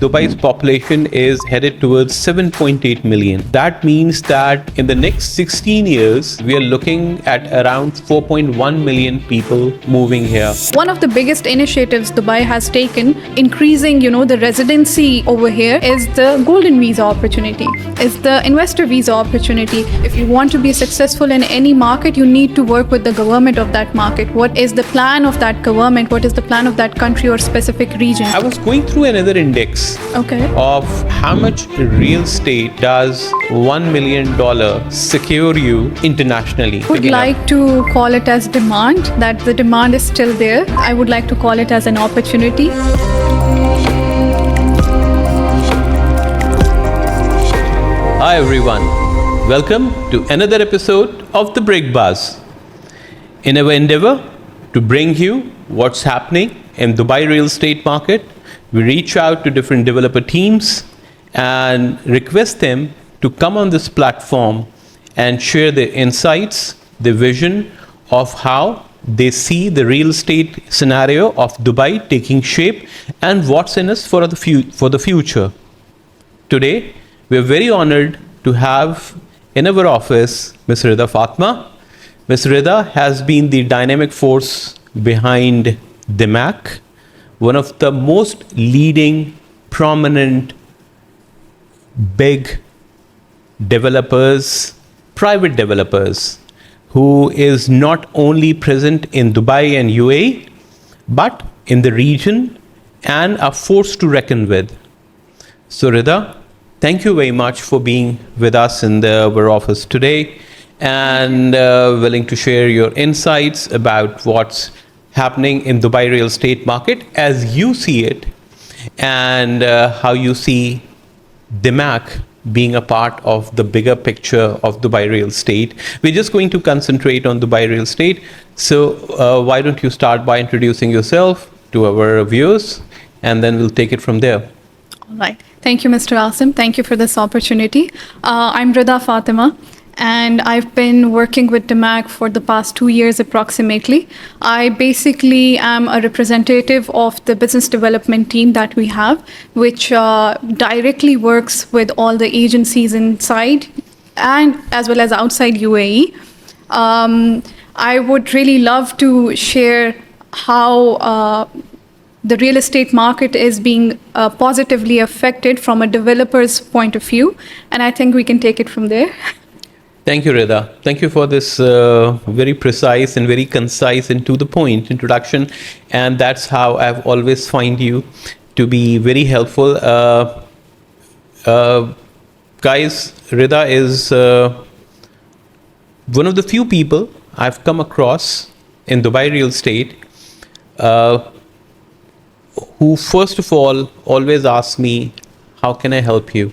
Dubai's population is headed towards 7.8 million. That means that in the next 16 years, we are looking at around 4.1 million people moving here. One of the biggest initiatives Dubai has taken, increasing, the residency over here, is the golden visa opportunity, is the investor visa opportunity. If you want to be successful in any market, you need to work with the government of that market. What is the plan of that government? What is the plan of that country or specific region? I was going through another index of how much real estate does $1 million secure you internationally. I would like to call it as demand, that the demand is still there. I would like to call it as an opportunity. Hi everyone, welcome to another episode of The Brick Buzz. In our endeavor to bring you what's happening in Dubai real estate market, we reach out to different developer teams and request them to come on this platform and share their insights, their vision of how they see the real estate scenario of Dubai taking shape and what's in us for the future. Today, we are very honored to have in our office Ms. Rida Fatma. Ms. Rida has been the dynamic force behind DAMAC, one of the most leading, prominent, big developers, private developers, who is not only present in Dubai and UAE, but in the region and a force to reckon with. So Rida, thank you very much for being with us in our office today and willing to share your insights about what's happening in Dubai real estate market as you see it and how you see DAMAC being a part of the bigger picture of Dubai real estate. We're just going to concentrate on Dubai real estate. So why don't you start by introducing yourself to our viewers and then we'll take it from there. All right. Thank you, Mr. Asim. Thank you for this opportunity. I'm Rida Fatima, and I've been working with DAMAC for the past 2 years approximately. I basically am a representative of the business development team that we have, which directly works with all the agencies inside and as well as outside UAE. I would really love to share how the real estate market is being positively affected from a developer's point of view, and I think we can take it from there. Thank you, Rida. Thank you for this very precise and very concise and to the point introduction. And that's how I've always find you to be very helpful. Guys, Rida is one of the few people I've come across in Dubai real estate who first of all always asks me, how can I help you?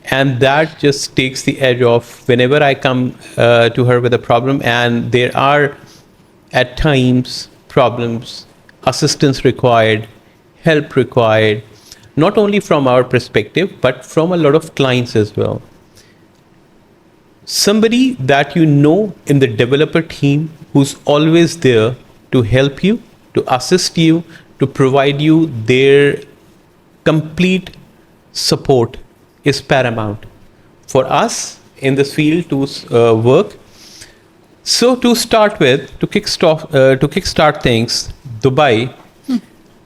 And that just takes the edge off whenever I come to her with a problem. And there are at times problems, assistance required, help required, not only from our perspective, but from a lot of clients as well. Somebody that you know in the developer team who's always there to help you, to assist you, to provide you their complete support is paramount for us in this field to work. So to start with, to kickstart things, Dubai,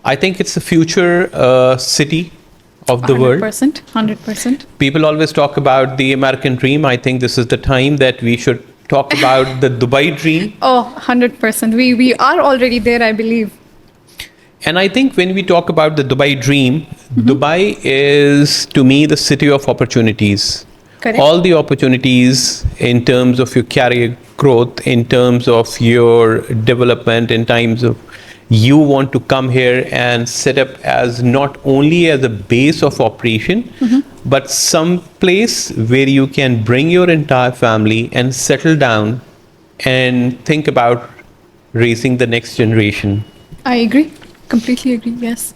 I think it's the future city of the world. 100%. People always talk about the American dream. I think this is the time that we should talk about the Dubai dream. Oh, 100%. We are already there, I believe. And I think when we talk about the Dubai dream, Dubai is to me the city of opportunities. Correct. All the opportunities in terms of your career growth, in terms of your development, in terms of you want to come here and set up as not only as a base of operation, but some place where you can bring your entire family and settle down and think about raising the next generation. I agree. Completely agree, yes.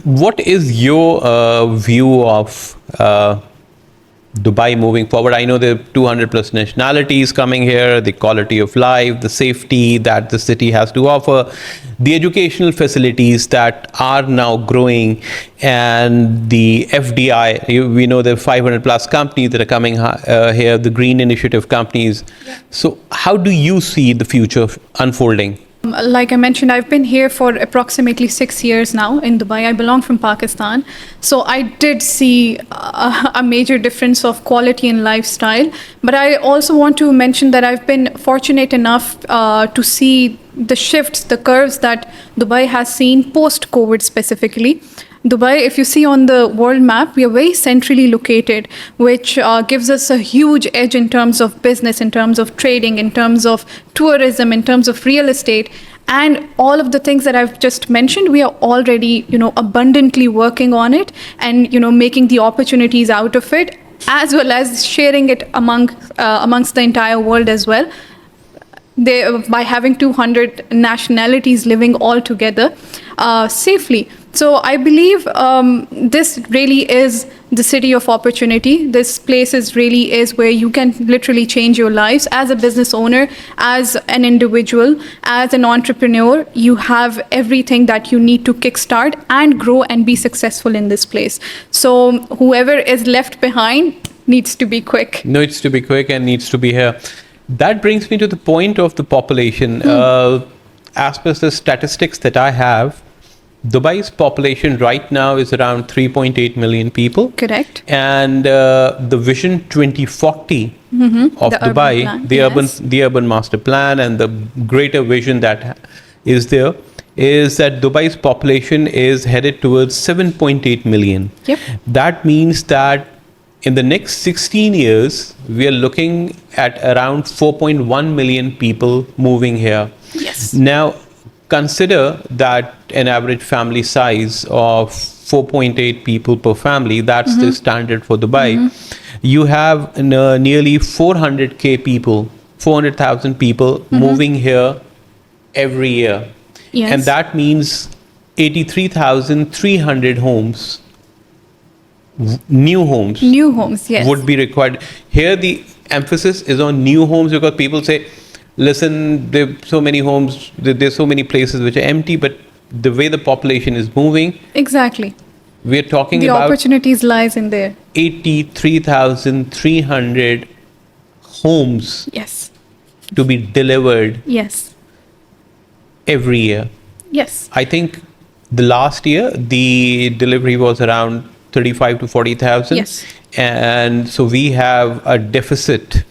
What is your view of Dubai moving forward? I know there are 200 plus nationalities coming here, the quality of life, the safety that the city has to offer, the educational facilities that are now growing, and the FDI. We know there are 500 plus companies that are coming here, the green initiative companies. Yeah. So how do you see the future unfolding? Like I mentioned, I've been here for approximately 6 years now in Dubai. I belong from Pakistan. So I did see a major difference of quality and lifestyle. But I also want to mention that I've been fortunate enough to see the shifts, the curves that Dubai has seen post-COVID specifically. Dubai, if you see on the world map, we are very centrally located, which gives us a huge edge in terms of business, in terms of trading, in terms of tourism, in terms of real estate. And all of the things that I've just mentioned, we are already, abundantly working on it and, making the opportunities out of it, as well as sharing it amongst the entire world as well. By having 200 nationalities living all together safely. So I believe this really is the city of opportunity. This place really is where you can literally change your lives as a business owner, as an individual, as an entrepreneur. You have everything that you need to kickstart and grow and be successful in this place. So whoever is left behind needs to be quick. Needs to be quick and needs to be here. That brings me to the point of the population. As per the statistics that I have, Dubai's population right now is around 3.8 million people. Correct. And the Vision 2040 of Dubai, the urban master plan, and the greater vision that is there, is that Dubai's population is headed towards 7.8 million. Yep. That means that in the next 16 years, we are looking at around 4.1 million people moving here. Yes. Now, consider that an average family size of 4.8 people per family, that's the standard for Dubai. You have nearly 400,000 people moving here every year. Yes. And that means 83,300 homes, new homes, yes, would be required. Here the emphasis is on new homes because people say, listen, there are so many homes, there's so many places which are empty, but the way the population is moving, exactly, we're talking the about opportunities lies in there. 83,300 homes, yes, to be delivered, yes, every year. Yes, I think the last year the delivery was around 35 to 40,000. Yes. And so we have a deficit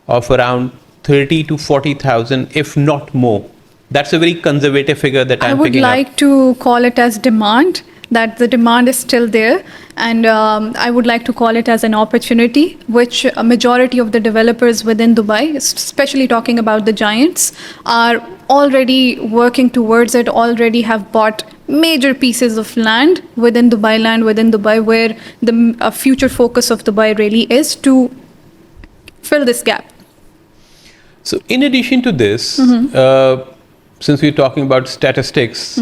of around 30 to 40,000, if not more. That's a very conservative figure that I'm picking up. I would like to call it as demand, that the demand is still there. And I would like to call it as an opportunity, which a majority of the developers within Dubai, especially talking about the giants, are already working towards it, already have bought major pieces of land within Dubai, where the future focus of Dubai really is to fill this gap. So in addition to this, since we're talking about statistics,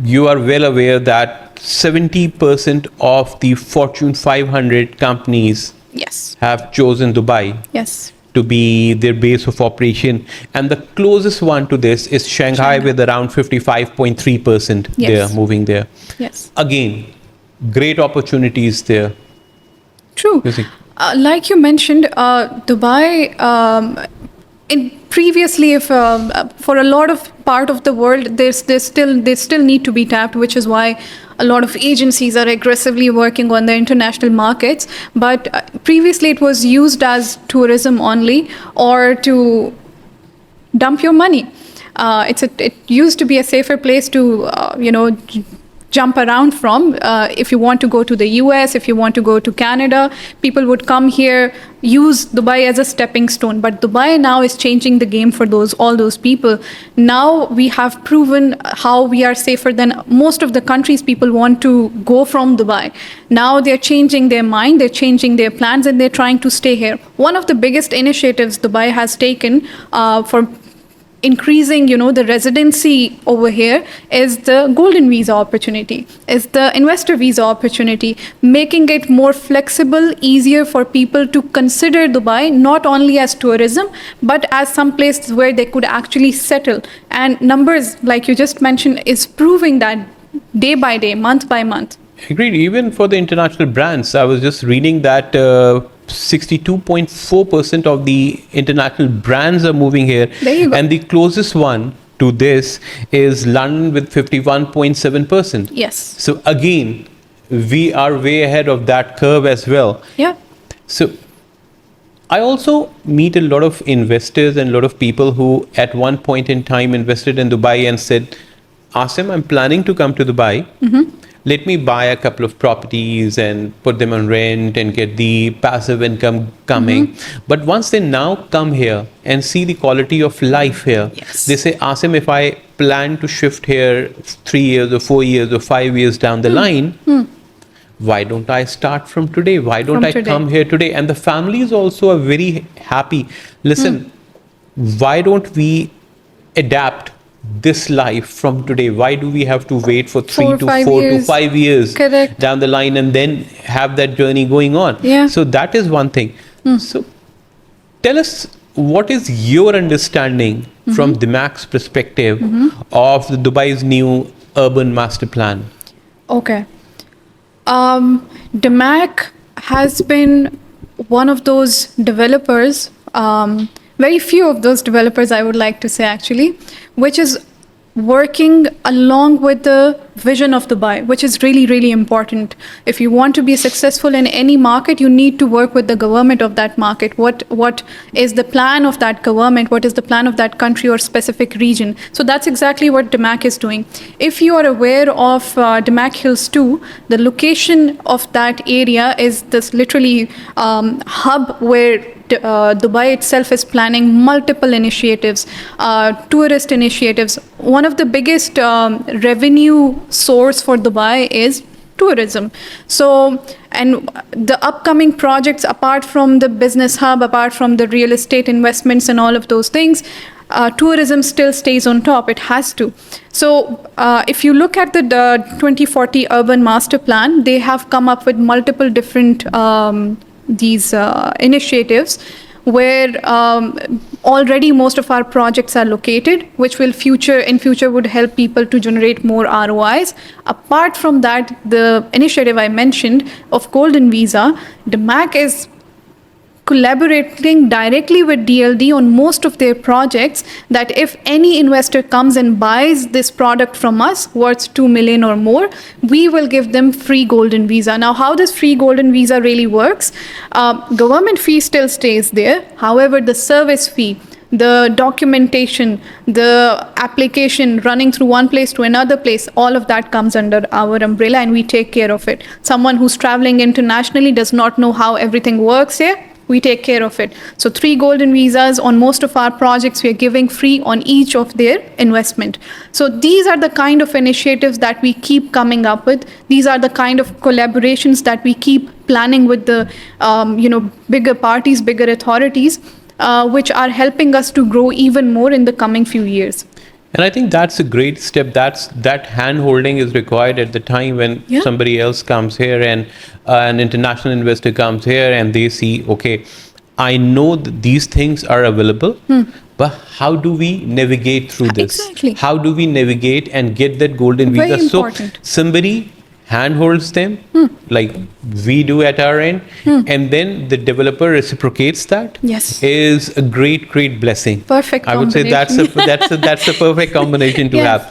you are well aware that 70% of the Fortune 500 companies Yes. have chosen Dubai Yes. to be their base of operation. And the closest one to this is Shanghai. With around 55.3% Yes. there, moving there. Yes. Again, great opportunities there. True. Like you mentioned, Dubai, previously, if for a lot of part of the world, they still need to be tapped, which is why a lot of agencies are aggressively working on the international markets. But previously, it was used as tourism only, or to dump your money. It used to be a safer place to jump around from. If you want to go to the US, if you want to go to Canada, people would come here, use Dubai as a stepping stone. But Dubai now is changing the game for all those people. Now we have proven how we are safer than most of the countries people want to go from Dubai. Now they're changing their mind, they're changing their plans, and they're trying to stay here. One of the biggest initiatives Dubai has taken for increasing, the residency over here is the golden visa opportunity, is the investor visa opportunity, making it more flexible, easier for people to consider Dubai not only as tourism, but as some place where they could actually settle. And numbers, like you just mentioned, is proving that day by day, month by month. Agreed. Even for the international brands, I was just reading that 62.4% of the international brands are moving here. There you go. And the closest one to this is London with 51.7%. Yes. So again, we are way ahead of that curve as well. Yeah. So I also meet a lot of investors and a lot of people who at one point in time invested in Dubai and said, Asim, I'm planning to come to Dubai. Let me buy a couple of properties and put them on rent and get the passive income coming. But once they now come here and see the quality of life here, Yes. they say, Asim, if I plan to shift here 3 years or 4 years or 5 years down the line, why don't I start from today? Why don't I come here today? And the families also are very happy. Listen, why don't we adapt this life from today? Why do we have to wait for 3 to 4 to 5 years Correct. down the line and then have that journey going on? Yeah. So that is one thing. So tell us, what is your understanding from DAMAC's perspective of the Dubai's new urban master plan? Okay. DAMAC has been one of those developers, very few of those developers, I would like to say actually, which is working along with the vision of Dubai, which is really, really important. If you want to be successful in any market, you need to work with the government of that market. What is the plan of that government? What is the plan of that country or specific region? So that's exactly what DAMAC is doing. If you are aware of DAMAC Hills 2, the location of that area is this literally hub where Dubai itself is planning multiple initiatives, tourist initiatives. One of the biggest revenue source for Dubai is tourism. So, and the upcoming projects, apart from the business hub, apart from the real estate investments and all of those things, tourism still stays on top. It has to. So if you look at the 2040 urban master plan, they have come up with multiple different these initiatives where already most of our projects are located, which will in future would help people to generate more ROIs. Apart from that, the initiative I mentioned of Golden Visa, DAMAC is collaborating directly with DLD on most of their projects, that if any investor comes and buys this product from us worth 2 million or more, we will give them free golden visa. Now, how this free golden visa really works, government fee still stays there. However, the service fee, the documentation, the application running through one place to another place, all of that comes under our umbrella and we take care of it. Someone who's traveling internationally does not know how everything works here, we take care of it. So 3 golden visas on most of our projects we are giving free on each of their investment. So these are the kind of initiatives that we keep coming up with. These are the kind of collaborations that we keep planning with the bigger parties, bigger authorities, which are helping us to grow even more in the coming few years. And I think that's a great step. That hand-holding is required at the time when somebody else comes here and an international investor comes here and they see, okay, I know that these things are available, but how do we navigate through this? Exactly. How do we navigate and get that golden Very visa? important. So somebody handholds them like we do at our end, and then the developer reciprocates that. Yes. Is a great blessing. Perfect I would say that's a perfect combination to Yes. have.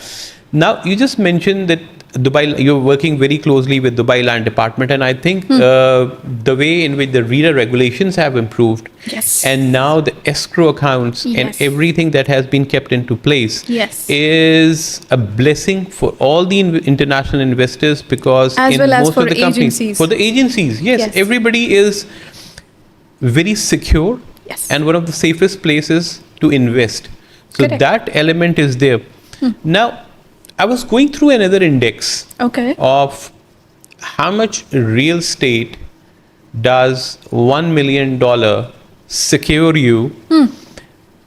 Now, you just mentioned that Dubai, you're working very closely with Dubai Land Department, and I think the way in which the RERA regulations have improved, Yes. and now the escrow accounts and Yes. everything that has been kept into place, Yes. is a blessing for all the international investors, because As in well as most for of the companies, agencies. for the agencies, yes, everybody is very secure Yes. and one of the safest places to invest. So Correct. that element is there. Now, I was going through another index Okay. of how much real estate does $1 million secure you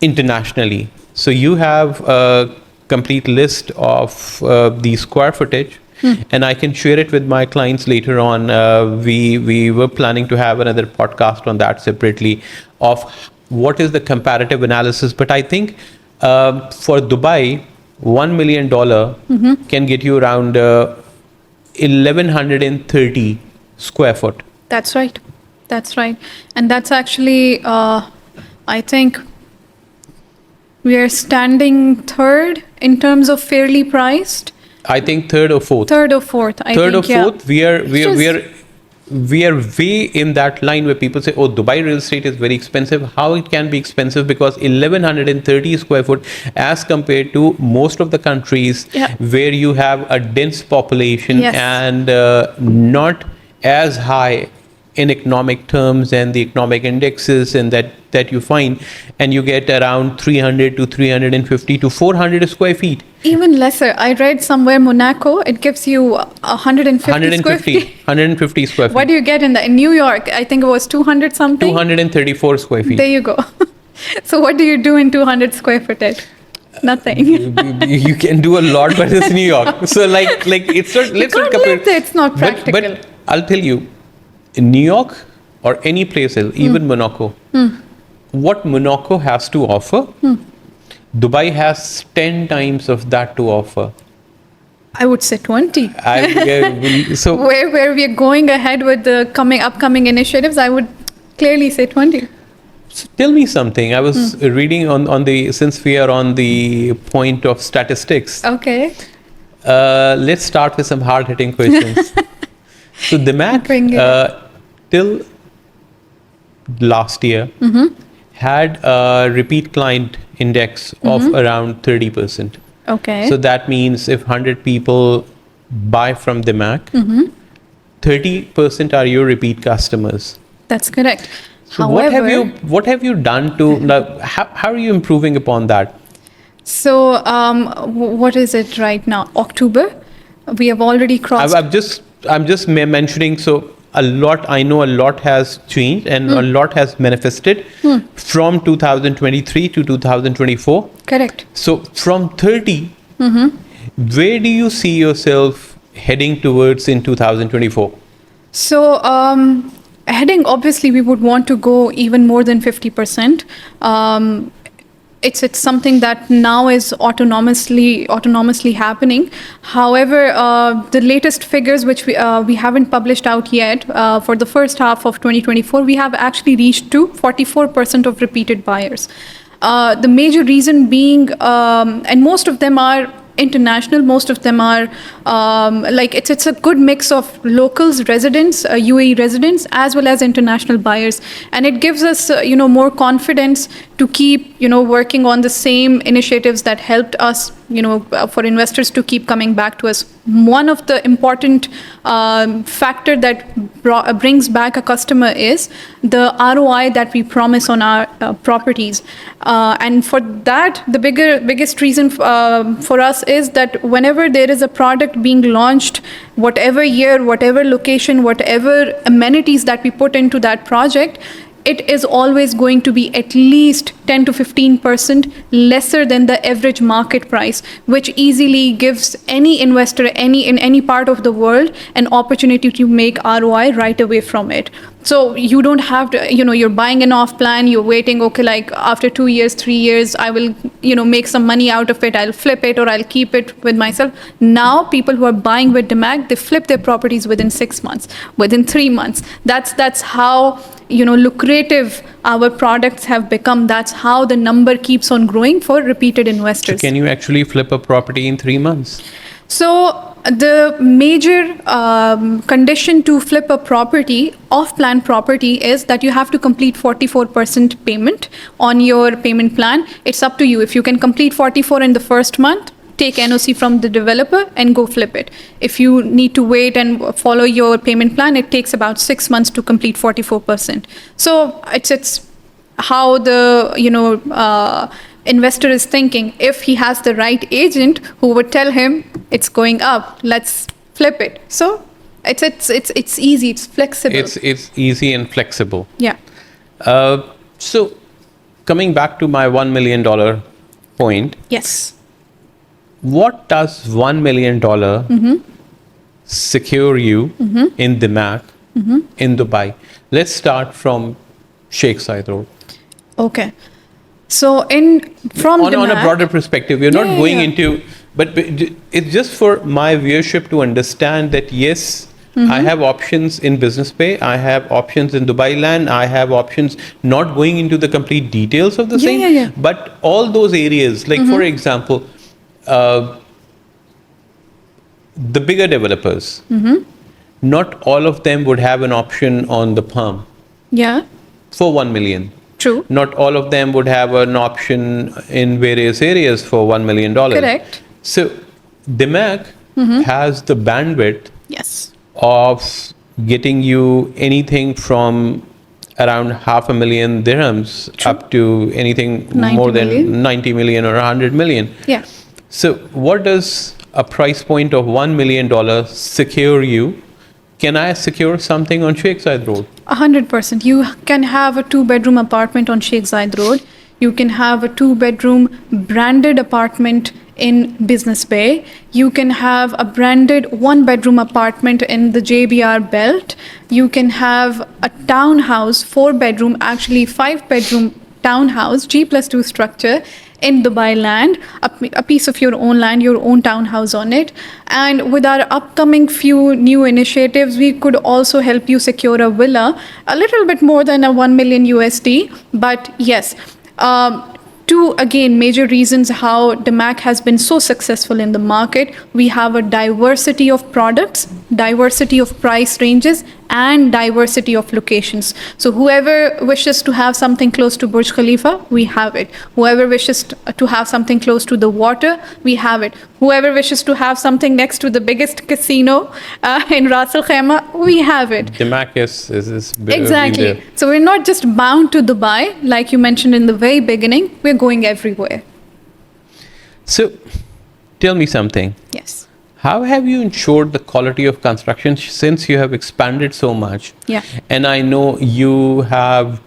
internationally. So you have a complete list of the square footage, and I can share it with my clients later on. We were planning to have another podcast on that separately of what is the comparative analysis. But I think for Dubai, $1 million can get you around 1,130 square foot. That's right. That's right. And that's actually, I think, we are standing third in terms of fairly priced. I think third or fourth. Third or fourth. I Third think, or fourth. We are way in that line where people say, "Oh, Dubai real estate is very expensive." How it can be expensive? Because 1,130 square foot, as compared to most of the countries where you have a dense population and not as high in economic terms and the economic indexes and that you find, and you get around 300 to 350 to 400 square feet. Even lesser. I read somewhere Monaco, it gives you 150 square feet. 150 square feet. What do you get in New York? I think it was 200 something. 234 square feet. There you go. So what do you do in 200 square footage? Nothing. You can do a lot, but it's New York. So like it's not. Let's not compare. It's not practical. But I'll tell you, in New York or any place else, even Monaco, what Monaco has to offer, Dubai has 10 times of that to offer. I would say 20. So where we are going ahead with the upcoming initiatives, I would clearly say 20. So tell me something. I was reading on the, since we are on the point of statistics. Okay. Let's start with some hard-hitting questions. So DAMAC till last year had a repeat client index of around 30%. Okay. So that means if 100 people buy from DAMAC, 30% are your repeat customers. That's correct. So However, what have you done to how are you improving upon that? So what is it right now? October. We have already crossed. I'm just mentioning. So a lot has changed and a lot has manifested from 2023 to 2024. Correct. So from 30, where do you see yourself heading towards in 2024? So heading, obviously, we would want to go even more than 50%. It's something that now is autonomously happening. However, the latest figures which we haven't published out yet for the first half of 2024, we have actually reached to 44% of repeated buyers. The major reason being, and most of them are international, most of them are it's a good mix of locals, residents, UAE residents, as well as international buyers, and it gives us more confidence to keep working on the same initiatives that helped us for investors to keep coming back to us. One of the important factor that brings back a customer is the ROI that we promise on our properties, and for that the biggest reason for us is that whenever there is a product being launched, whatever year, whatever location, whatever amenities that we put into that project, it is always going to be at least 10 to 15% lesser than the average market price, which easily gives any investor in any part of the world an opportunity to make ROI right away from it. So you don't have to, you're buying an off plan, you're waiting, okay, like after 2 years, 3 years, I will, make some money out of it, I'll flip it or I'll keep it with myself. Now people who are buying with DAMAC, they flip their properties within 6 months, within 3 months. That's how, lucrative our products have become. That's how the number keeps on growing for repeated investors. So can you actually flip a property in 3 months? So the major condition to flip a property, off-plan property, is that you have to complete 44% payment on your payment plan. It's up to you. If you can complete 44 in the first month, take NOC from the developer and go flip it. If you need to wait and follow your payment plan, it takes about 6 months to complete 44%. So it's how the investor is thinking. If he has the right agent who would tell him it's going up, let's flip it. So it's easy, it's flexible. It's easy and flexible. Yeah. So coming back to my $1 million point, Yes. what does $1 million secure you in DAMAC in Dubai? Let's start from Sheikh Zayed Road. Okay. So from On a DAMAC, broader perspective, we're not Yeah, going yeah. into, but it's just for my viewership to understand that yes, I have options in Business Bay, I have options in Dubai Land, I have options, not going into the complete details of the Yeah, same, yeah, yeah. but all those areas, like for example, the bigger developers, not all of them would have an option on the Palm Yeah, for 1 million. true. Not all of them would have an option in various areas for $1 million. Correct. So DAMAC has the bandwidth Yes. of getting you anything from around 500,000 dirhams up to anything 90 more than million. 90 million or 100 million. Yeah. So what does a price point of $1 million secure you? Can I secure something on Sheikh Zayed Road? 100%. You can have a 2-bedroom apartment on Sheikh Zayed Road. You can have a 2-bedroom branded apartment in Business Bay. You can have a branded 1-bedroom apartment in the JBR belt. You can have a townhouse, 4-bedroom, actually 5-bedroom townhouse, G+2 structure in Dubai Land, a piece of your own land, your own townhouse on it. And with our upcoming few new initiatives, we could also help you secure a villa, a little bit more than a 1 million USD. But yes, two, again, major reasons how DAMAC has been so successful in the market. We have a diversity of products, diversity of price ranges, and diversity of locations. So whoever wishes to have something close to Burj Khalifa, we have it. Whoever wishes to have something close to the water, we have it. Whoever wishes to have something next to the biggest casino in Ras Al Khaimah, we have it. DAMAC is Exactly. there. So we're not just bound to Dubai, like you mentioned in the very beginning, we're going everywhere. So tell me something. Yes. How have you ensured the quality of construction since you have expanded so much? Yeah. And I know you have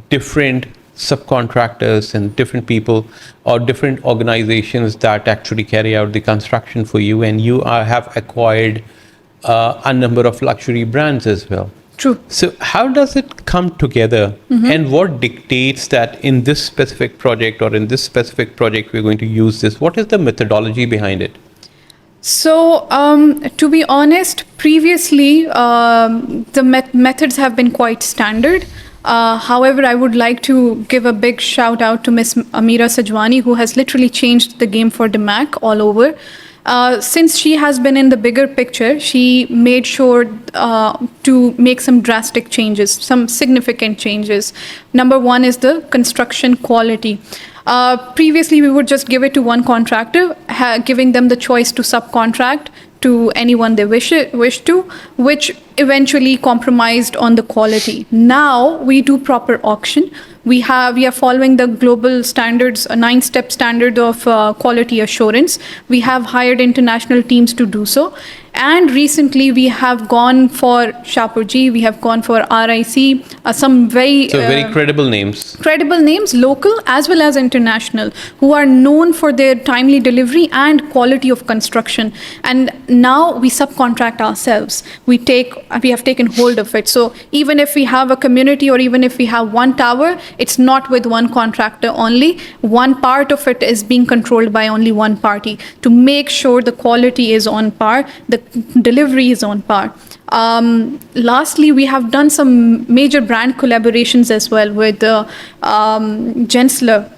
different subcontractors and different people or different organizations that actually carry out the construction for you, and you have acquired a number of luxury brands as well. True. So how does it come together, and what dictates that in this specific project or in this specific project we're going to use this? What is the methodology behind it? So, to be honest, previously the methods have been quite standard. However, I would like to give a big shout out to Miss Amira Sajwani, who has literally changed the game for DAMAC all over. Since she has been in the bigger picture, she made sure to make some drastic changes, some significant changes. Number one is the construction quality. Previously, we would just give it to one contractor, giving them the choice to subcontract to anyone they wish to, which eventually compromised on the quality. Now we do proper auction. We are following the global standards, a 9-step standard of quality assurance. We have hired international teams to do so. And recently we have gone for Shapurji, we have gone for RIC, some very credible names. Credible names, local as well as international, who are known for their timely delivery and quality of construction. And now we subcontract ourselves. We have taken hold of it. So even if we have a community or even if we have one tower, it's not with one contractor only. One part of it is being controlled by only one party to make sure the quality is on par, the delivery is on par. Lastly, we have done some major brand collaborations as well with Gensler,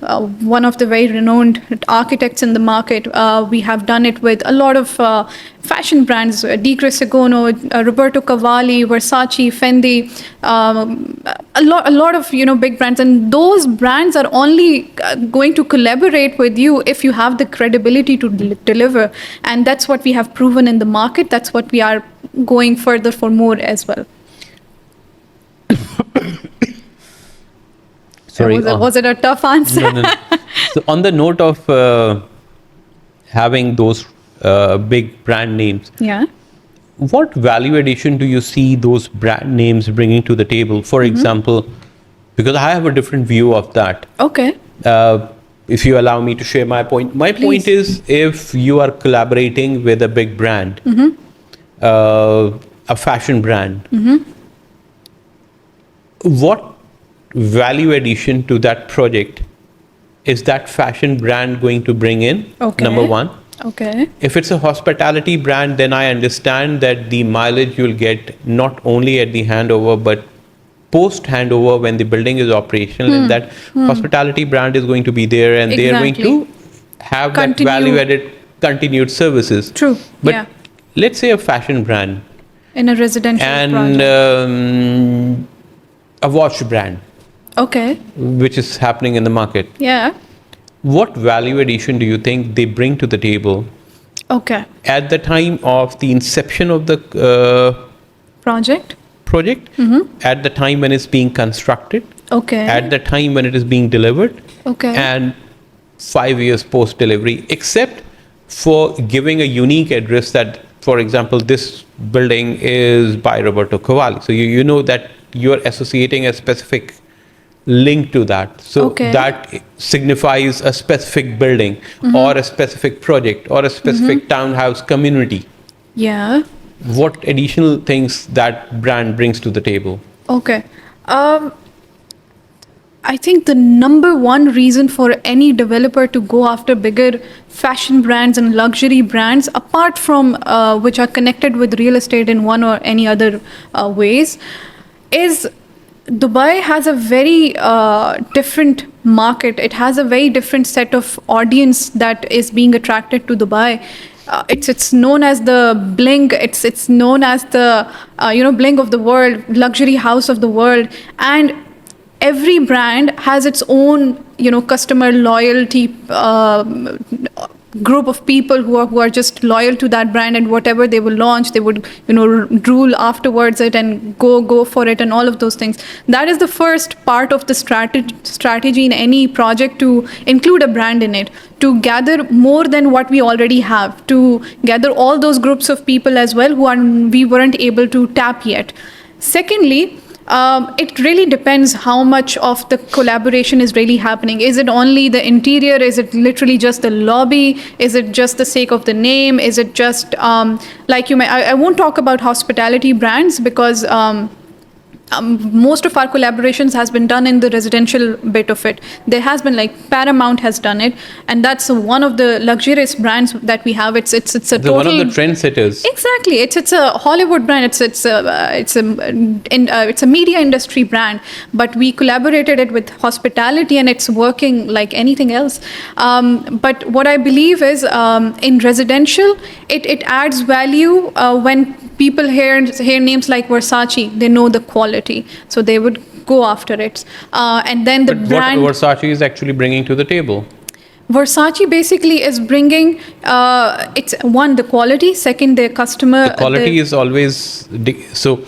one of the very renowned architects in the market. We have done it with a lot of fashion brands, Di Crisegno, Roberto Cavalli, Versace, Fendi, a lot of big brands, and those brands are only going to collaborate with you if you have the credibility to deliver, and that's what we have proven in the market. That's what we are going further for more as well. Sorry, was it a tough answer? No. So on the note of having those big brand names, Yeah. what value addition do you see those brand names bringing to the table? For example, because I have a different view of that. Okay. if you allow me to share my point. My Please. point is, if you are collaborating with a big brand, a fashion brand, what value addition to that project is that fashion brand going to bring in? Okay. Number one. Okay. If it's a hospitality brand, then I understand that the mileage you'll get not only at the handover, but post handover when the building is operational, and that hospitality brand is going to be there, and they're going Exactly. to have Continue. that value added continued services. True. But Yeah. let's say a fashion brand In a residential and project. a watch brand, Okay. which is happening in the market. Yeah. What value addition do you think they bring to the table Okay. at the time of the inception of the Project. project, at the time when it's being constructed, Okay. at the time when it is being delivered, Okay. and 5 years post delivery, except for giving a unique address that, for example, this building is by Roberto Cavalli. So you know that you're associating a specific link to that. So Okay. that signifies a specific building or a specific project or a specific townhouse community. Yeah. What additional things that brand brings to the table? Okay. I think the number one reason for any developer to go after bigger fashion brands and luxury brands, apart from which are connected with real estate in one or any other ways, is Dubai has a very different market. It has a very different set of audience that is being attracted to Dubai. It's known as the bling. It's known as the bling of the world, luxury house of the world, and every brand has its own customer loyalty group of people who are just loyal to that brand, and whatever they will launch, they would drool afterwards it and go for it, and all of those things. That is the first part of the strategy in any project, to include a brand in it, to gather more than what we already have, to gather all those groups of people as well we weren't able to tap yet. Secondly, it really depends how much of the collaboration is really happening. Is it only the interior? Is it literally just the lobby? Is it just the sake of the name? Is it just I won't talk about hospitality brands because most of our collaborations has been done in the residential bit of it. There has been Paramount has done it, and that's one of the luxurious brands that we have. It's a total, one of the trendsetters. Exactly, it's a Hollywood brand. It's a media industry brand, but we collaborated it with hospitality, and it's working like anything else. But what I believe is in residential, it adds value when people hear names like Versace. They know the quality, so they would go after it. And then But brand. what Versace is actually bringing to the table? Versace basically is bringing it's one, the quality. Second, their customer. The quality is always so.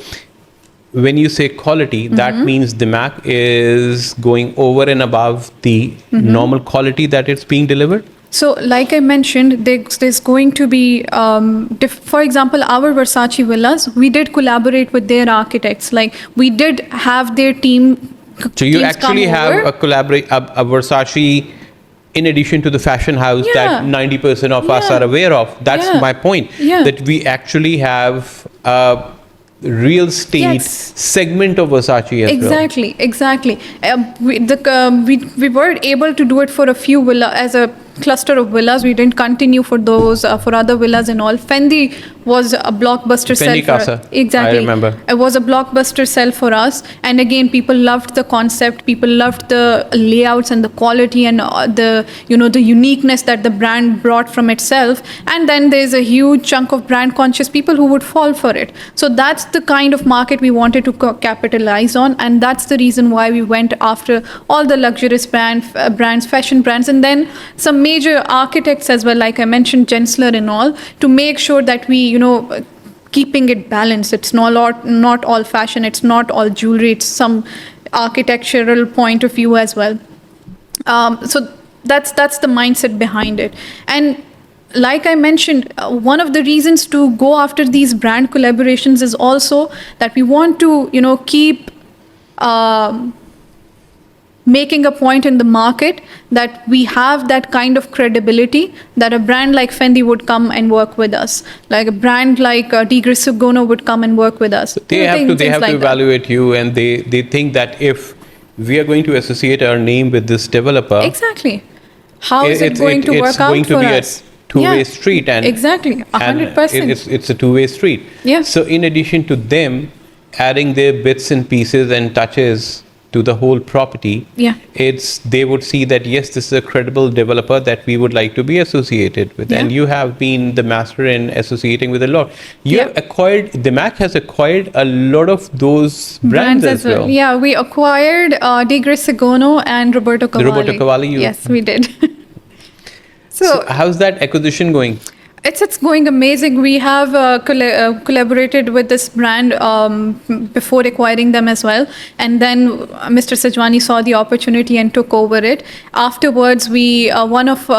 When you say quality, that means DAMAC is going over and above the normal quality that it's being delivered. So, like I mentioned, there's going to be, for example, our Versace villas, we did collaborate with their architects. We did have their team. So you actually have a Versace, in addition to the fashion house that 90% of us are aware of. That's my point. Yeah. That we actually have a real estate segment of Versace as Exactly. We were able to do it for a few villas as a cluster of villas. We didn't continue for those for other villas and all. Fendi was a blockbuster Fendi sell Casa. Exactly. I remember. It was a blockbuster sell for us, and again, people loved the concept. People loved the layouts and the quality and the uniqueness that the brand brought from itself. And then there's a huge chunk of brand conscious people who would fall for it. So that's the kind of market we wanted to capitalize on, and that's the reason why we went after all the luxurious brands, fashion brands, and then some major architects as well, like I mentioned, Gensler and all, to make sure that we, keeping it balanced. It's not all fashion. It's not all jewelry. It's some architectural point of view as well. So that's the mindset behind it. And like I mentioned, one of the reasons to go after these brand collaborations is also that we want to, keep making a point in the market that we have that kind of credibility that a brand like Fendi would come and work with us, like a brand like Di Grisogono would come and work with us. They have to Things like that. evaluate you, and they think that if we are going to associate our name with this developer, Exactly. How is it going to work out for us? It's going to be a two-way street, and exactly, 100%. It's a two-way street. Yeah. So in addition to them adding their bits and pieces and touches to the whole property, Yeah. they would see that yes, this is a credible developer that we would like to be associated with. Yeah. And you have been the master in associating with a lot. You Yeah. have acquired, DAMAC has acquired a lot of those brands as well. Yeah, we acquired Di Grisogono and Roberto Cavalli. Roberto Cavalli, Yes, we did. So how's that acquisition going? It's going amazing. We have collaborated with this brand before acquiring them as well, and then Mr. Sajwani saw the opportunity and took over it. Afterwards, we one of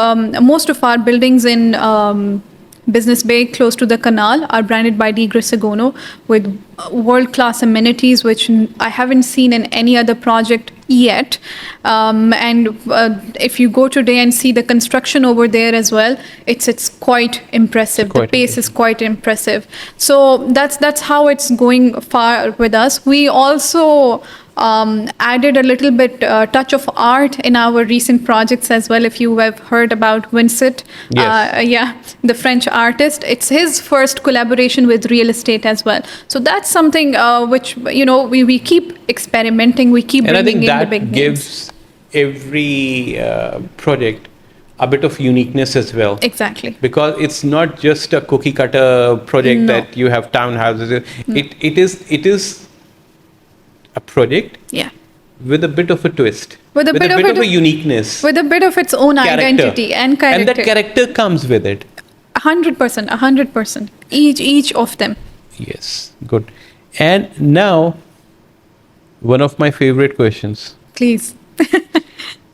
most of our buildings in Business Bay, close to the canal, are branded by Di Grisogono with world-class amenities, which I haven't seen in any other project yet. And if you go today and see the construction over there as well, it's quite impressive. The pace is quite impressive. So that's how it's going far with us. We also added a little bit touch of art in our recent projects as well. If you have heard about Vincent, yes. The French artist, it's his first collaboration with real estate as well. So that's something which we keep experimenting, we keep bringing in the big names. And I think that gives every project a bit of uniqueness as well. Exactly. Because it's not just a cookie cutter project that you have townhouses. It is a project with a bit of a twist, with a bit of a uniqueness, with a bit of its own identity and character. And that character comes with it. 100%. Each of them. Yes, good. And now, one of my favorite questions. Please.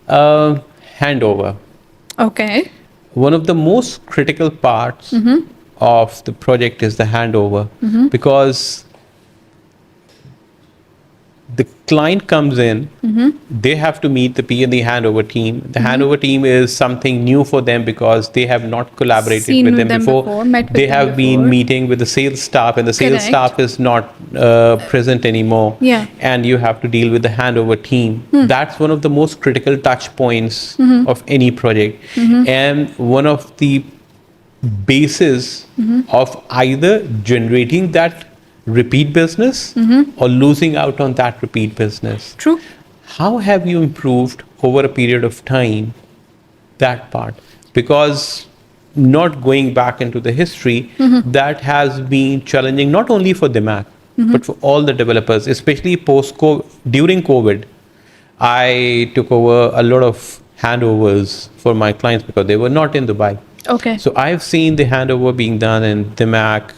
Handover. Okay. One of the most critical parts of the project is the handover, because the client comes in, they have to meet the P&E handover team. The handover team is something new for them because they have not collaborated with them before. They have been meeting with the sales staff, and the sales staff is not present anymore. Yeah. And you have to deal with the handover team. That's one of the most critical touch points of any project. And one of the bases of either generating that repeat business or losing out on that repeat business. True. How have you improved over a period of time that part? Because not going back into the history, that has been challenging not only for DAMAC, but for all the developers, especially during COVID. I took over a lot of handovers for my clients because they were not in Dubai. Okay. So I've seen the handover being done in DAMAC,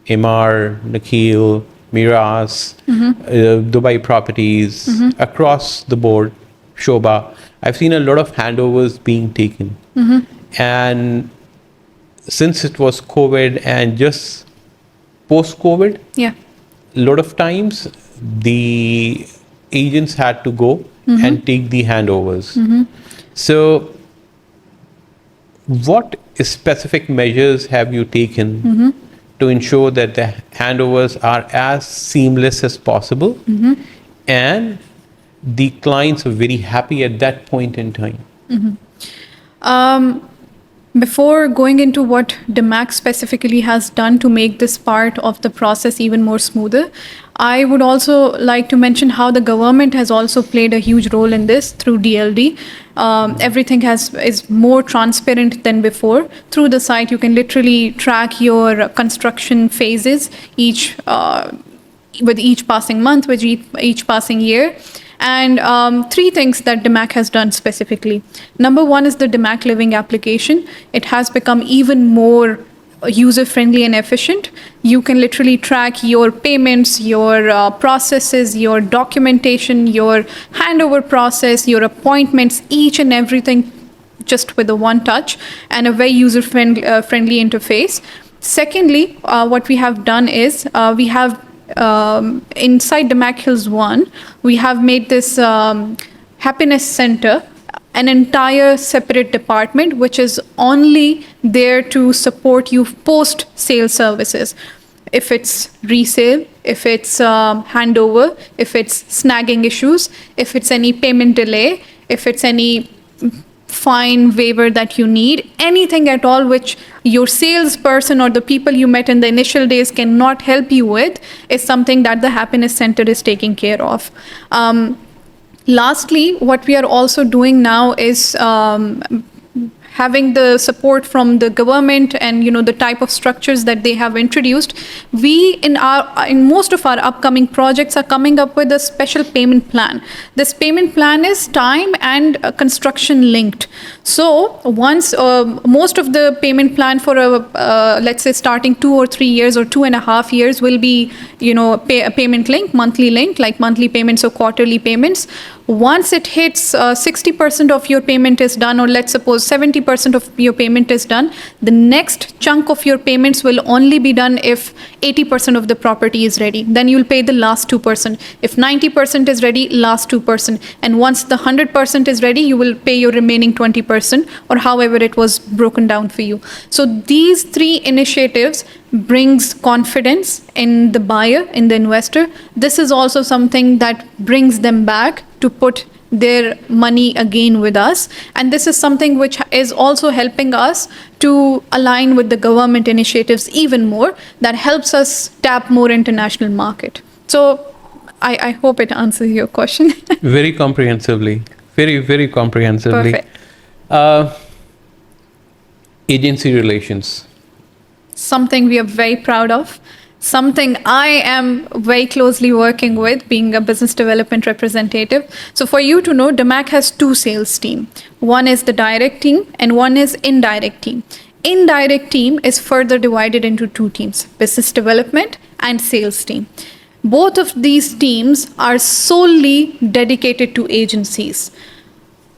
Emaar, Nakheel, Miras, Dubai properties, across the board, Shobha. I've seen a lot of handovers being taken. And since it was COVID and just post-COVID, a lot of times the agents had to go and take the handovers. So what specific measures have you taken to ensure that the handovers are as seamless as possible and the clients are very happy at that point in time? Before going into what DAMAC specifically has done to make this part of the process even more smoother, I would also like to mention how the government has also played a huge role in this through DLD. Everything is more transparent than before. Through the site, you can literally track your construction phases with each passing month, with each passing year. And three things that DAMAC has done specifically. Number one is the DAMAC Living application. It has become even more user-friendly and efficient. You can literally track your payments, your processes, your documentation, your handover process, your appointments, each and everything just with a one touch and a very user-friendly interface. Secondly, what we have done is we have inside DAMAC Hills 1, we have made this happiness center, an entire separate department which is only there to support you post sale services. If it's resale, if it's handover, if it's snagging issues, if it's any payment delay, if it's any fine waiver that you need, anything at all which your salesperson or the people you met in the initial days cannot help you with, is something that the Happiness Center is taking care of. Lastly, what we are also doing now is having the support from the government and the type of structures that they have introduced. We in most of our upcoming projects are coming up with a special payment plan. This payment plan is time and construction linked. So once most of the payment plan for let's say starting 2 or 3 years or 2.5 years will be payment link, monthly link, like monthly payments or quarterly payments. Once it hits 60% of your payment is done, or let's suppose 70% of your payment is done, the next chunk of your payments will only be done if 80% of the property is ready. Then you'll pay the last 2%. If 90% is ready, last 2%. And once the 100% is ready, you will pay your remaining 20%, or however it was broken down for you. So these 3 initiatives brings confidence in the buyer, in the investor. This is also something that brings them back to put their money again with us. And this is something which is also helping us to align with the government initiatives even more, that helps us tap more international market. So I hope it answers your question. Very comprehensively. Very, very comprehensively. Perfect. Agency relations. Something we are very proud of. Something I am very closely working with, being a business development representative. So for you to know, DAMAC has 2 sales teams. One is the direct team and one is indirect team. Indirect team is further divided into 2 teams, business development and sales team. Both of these teams are solely dedicated to agencies.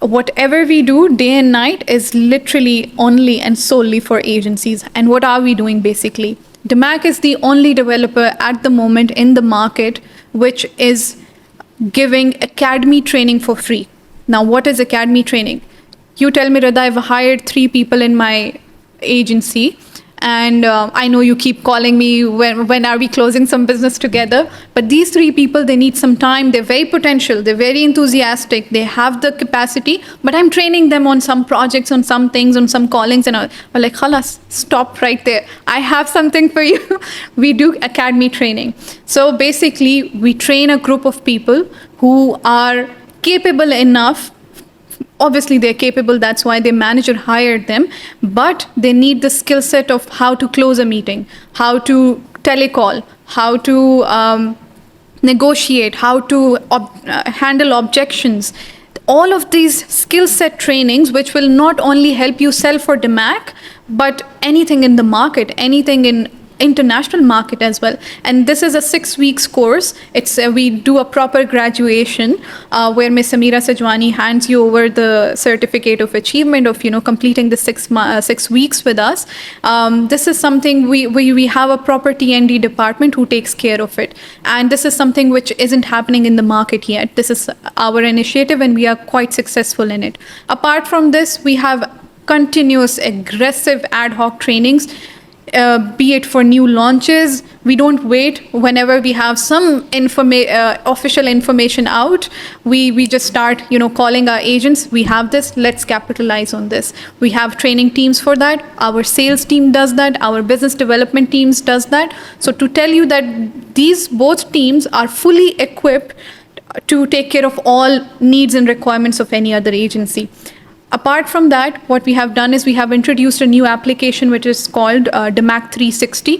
Whatever we do day and night is literally only and solely for agencies. And what are we doing basically? DAMAC is the only developer at the moment in the market which is giving academy training for free. Now, what is academy training? You tell me, Radha, I've hired 3 people in my agency, and I know you keep calling me, when are we closing some business together? But these 3 people, they need some time. They're very potential. They're very enthusiastic. They have the capacity, but I'm training them on some projects, on some things, on some callings, and I'm like, khalas, stop right there. I have something for you. We do academy training. So basically, we train a group of people who are capable enough. Obviously, they're capable, that's why their manager hired them, but they need the skill set of how to close a meeting, how to telecall, how to negotiate, how to handle objections. All of these skill set trainings, which will not only help you sell for DAMAC, but anything in the market, anything in international market as well. And this is a 6 weeks course. It's we do a proper graduation where Miss Amira Sajwani hands you over the certificate of achievement of completing the 6 weeks with us. This is something we have a proper T&D department who takes care of it, and this is something which isn't happening in the market yet. This is our initiative and we are quite successful in it. Apart from this, we have continuous aggressive ad hoc trainings. Be it for new launches, we don't wait. Whenever we have some official information out, we just start calling our agents. We have this, let's capitalize on this. We have training teams for that. Our sales team does that. Our business development teams does that. So to tell you that these both teams are fully equipped to take care of all needs and requirements of any other agency. Apart from that, what we have done is we have introduced a new application which is called DAMAC 360.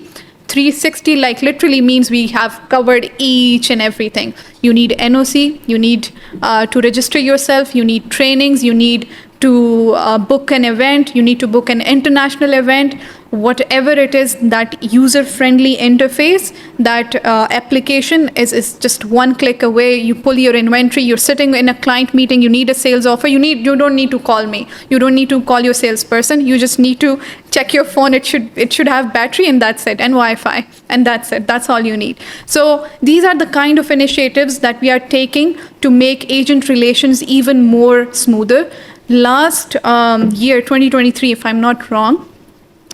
360 like literally means we have covered each and everything. You need NOC, you need to register yourself, you need trainings, you need to book an event, you need to book an international event, whatever it is, that user-friendly interface, that application is just one click away. You pull your inventory, you're sitting in a client meeting, you need a sales offer, you don't need to call me, you don't need to call your salesperson, you just need to check your phone, it should have battery, and that's it, and Wi-Fi, and that's it, that's all you need. So these are the kind of initiatives that we are taking to make agent relations even more smoother. Last year, 2023, if I'm not wrong,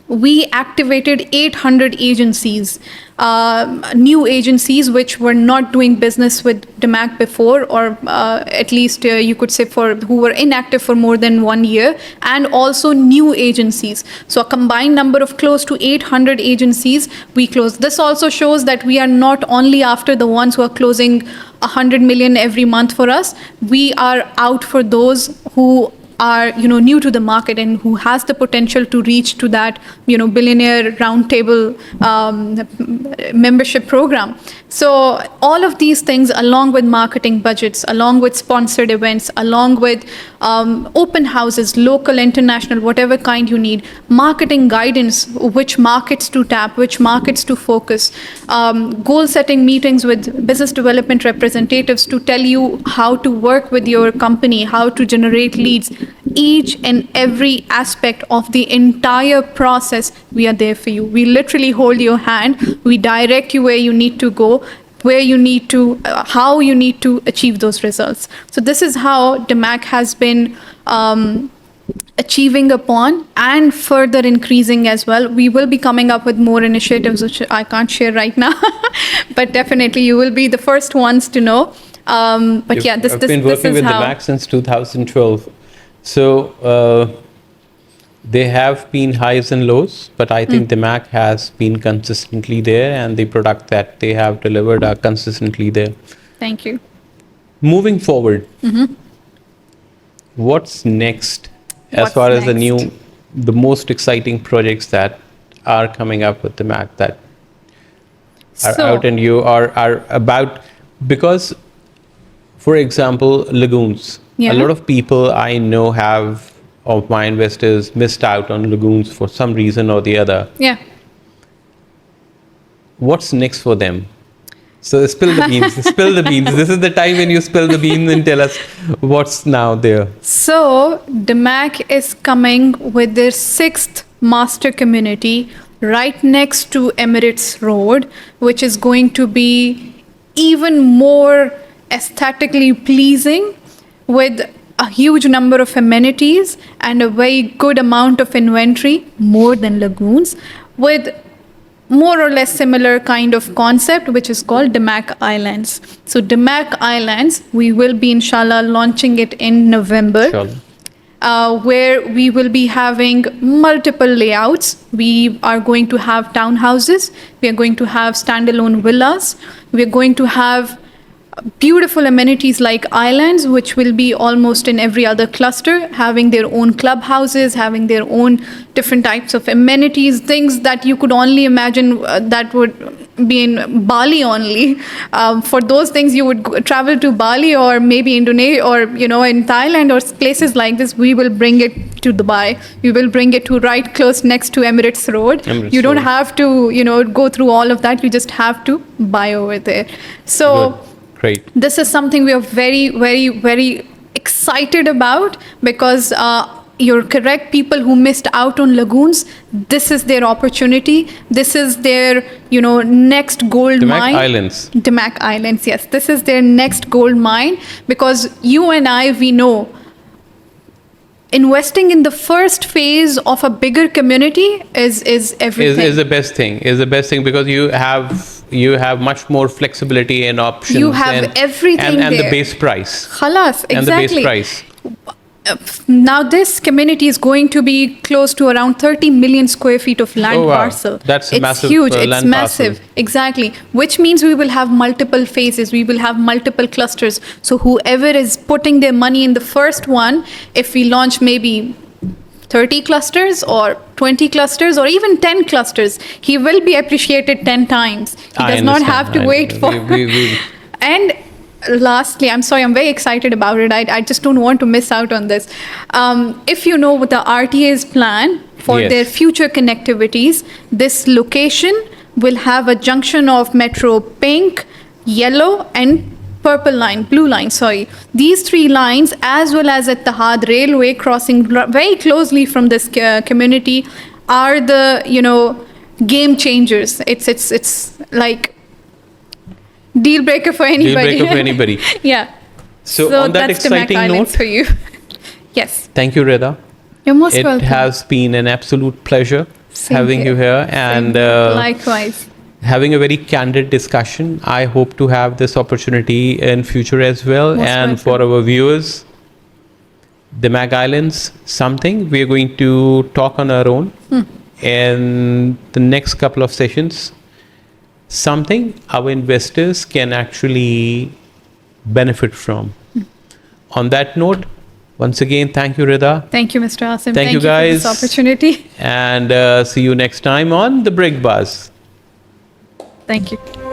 we activated 800 agencies, new agencies which were not doing business with DAMAC before, or at least you could say who were inactive for more than 1 year, and also new agencies. So a combined number of close to 800 agencies we closed. This also shows that we are not only after the ones who are closing 100 million every month for us. We are out for those who are new to the market and who has the potential to reach to that billionaire roundtable membership program. So all of these things, along with marketing budgets, along with sponsored events, along with open houses, local, international, whatever kind you need, marketing guidance, which markets to tap, which markets to focus, goal setting meetings with business development representatives to tell you how to work with your company, how to generate leads. Each and every aspect of the entire process, we are there for you. We literally hold your hand. We direct you where you need to go, where you need to, how you need to achieve those results. So this is how DAMAC has been achieving upon and further increasing as well. We will be coming up with more initiatives, which I can't share right now, but definitely you will be the first ones to know. But yeah, I've been working with DAMAC since 2012. So they have been highs and lows, but I think DAMAC has been consistently there, and the product that they have delivered are consistently there. Thank you. Moving forward, what's next as far as the most exciting projects that are coming up with DAMAC that are out and you are about? Because, for example, lagoons. Yeah. A lot of people I know of my investors missed out on lagoons for some reason or the other. Yeah. What's next for them? So spill the beans. Spill the beans. This is the time when you spill the beans and tell us what's now there. So DAMAC is coming with their 6th master community right next to Emirates Road, which is going to be even more aesthetically pleasing, with a huge number of amenities and a very good amount of inventory, more than lagoons, with more or less similar kind of concept, which is called DAMAC Islands. So DAMAC Islands, we will be inshallah launching it in November. Inshallah. Where we will be having multiple layouts. We are going to have townhouses, we are going to have standalone villas, we are going to have beautiful amenities like islands, which will be almost in every other cluster, having their own clubhouses, having their own different types of amenities, things that you could only imagine that would be in Bali only. For those things, you would travel to Bali or maybe Indonesia or in Thailand or places like this. We will bring it to Dubai. We will bring it to right close next to Emirates Road. You don't have to go through all of that. You just have to buy over there. So. Good. Great. This is something we are very, very, very excited about, because you're correct, people who missed out on lagoons, this is their opportunity. This is their, next gold mine. DAMAC Islands, yes. This is their next gold mine, because you and I, we know, investing in the first phase of a bigger community is everything. Is the best thing. Is the best thing, because you have much more flexibility and options. You have everything and there. the base price. Khalas, exactly. And the base price. Now this community is going to be close to around 30 million square feet of land parcel. That's a massive huge. land It's massive. parcel. Exactly. Which means we will have multiple phases. We will have multiple clusters. So whoever is putting their money in the first one, if we launch maybe 30 clusters or 20 clusters or even 10 clusters, he will be appreciated 10 times. He does not have to wait for... We And lastly, I'm sorry, I'm very excited about it. I just don't want to miss out on this. If you know the RTA's plan for Yes. their future connectivities, this location will have a junction of Metro Pink, Yellow, and Blue line, sorry. These three lines, as well as at the Had Railway crossing very closely from this community, are the, game changers. It's like deal breaker for anybody. Deal breaker for anybody. Yeah. So on that that's DAMAC exciting Islands note, for you. Yes. thank you, Reda. You're most It welcome. has been an absolute pleasure Same having you here and likewise. having a very candid discussion. I hope to have this opportunity in future as well. Most and welcome. for our viewers, the Mag Islands, something we're going to talk on our own in the next couple of sessions. Something our investors can actually benefit from. On that note, once again, thank you, Rida. Thank you, Mr. Asim. Thank you, for guys. this opportunity. And see you next time on The Brick Buzz. Thank you.